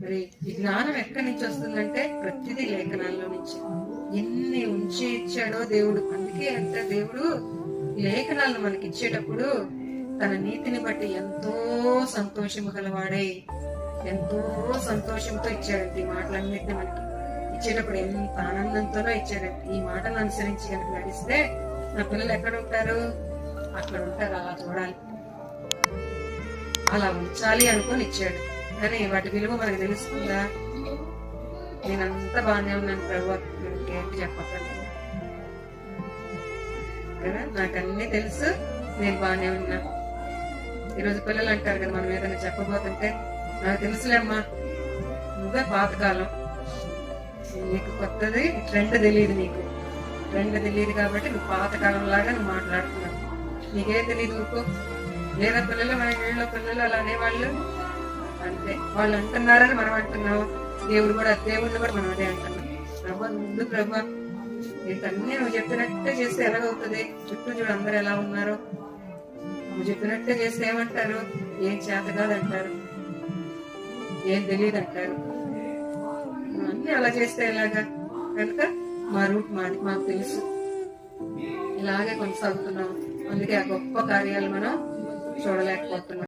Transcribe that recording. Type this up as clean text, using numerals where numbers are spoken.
మరి ఈ జ్ఞానం ఎక్కడి నుంచి వస్తుందంటే ప్రతిదీ లేఖనాల్లో నుంచి. ఎన్ని ఉంచి ఇచ్చాడో దేవుడు. అందుకే అంటే దేవుడు లేఖనాలను మనకి ఇచ్చేటప్పుడు తన నీతిని బట్టి ఎంతో సంతోషము గలవాడై ఎంతో సంతోషంతో ఇచ్చాడంట. ఈ మాటలన్నిటిని మనకి ఇచ్చేటప్పుడు ఎంత ఆనందంతోనో ఇచ్చాడంట. ఈ మాటను అనుసరించి కనుక నడిస్తే నా పిల్లలు ఎక్కడ ఉంటారు? అక్కడ ఉంటారు. అలా చూడాలి, అలా ఉంచాలి అనుకొని ఇచ్చాడు. కానీ వాటి విలువ మనకు తెలుస్తుందా? నేనంతా బాగానే ఉన్నాను ప్రభు, ఏంటి చెప్పకండి కదా, నాకన్నీ తెలుసు, నేను బాగానే ఉన్నా. ఈరోజు పిల్లలు అంటారు కదా, మనం ఏదైనా చెప్పబోతుంటే నాకు తెలుసులేమ్మా, నువ్వే పాతకాలం, నీకు కొత్తది ట్రెండ్ తెలియదు, నీకు ట్రెండ్ తెలియదు కాబట్టి నువ్వు పాతకాలం లాగా నువ్వు మాట్లాడుతున్నావు, నీకేం తెలియదు ఊరుకో. లేదా పిల్లలు మన ఇళ్ళలో పిల్లలు అలా అనేవాళ్ళు అంతే, వాళ్ళు అంటున్నారని మనం అంటున్నావు. దేవుడిని కూడా మనం అదే అంటున్నాం. ప్రభా ముందు ప్రభా నీకన్నీ నువ్వు చెప్పినట్టే చేస్తే ఎలాగవుతుంది? చుట్టూ చూడు అందరు ఎలా ఉన్నారో. నువ్వు చెప్పినట్టే చేస్తే ఏమంటారు? ఏం చేత కాదంటారు, ఏం తెలియదు అంటారు. అన్ని అలా చేస్తే ఎలాగా? కనుక మా రూట్ మాది, మాకు తెలుసు, ఇలాగే కొనసాగుతున్నాం. అందుకే ఆ గొప్ప కార్యాలు మనం చూడలేకపోతున్నాం.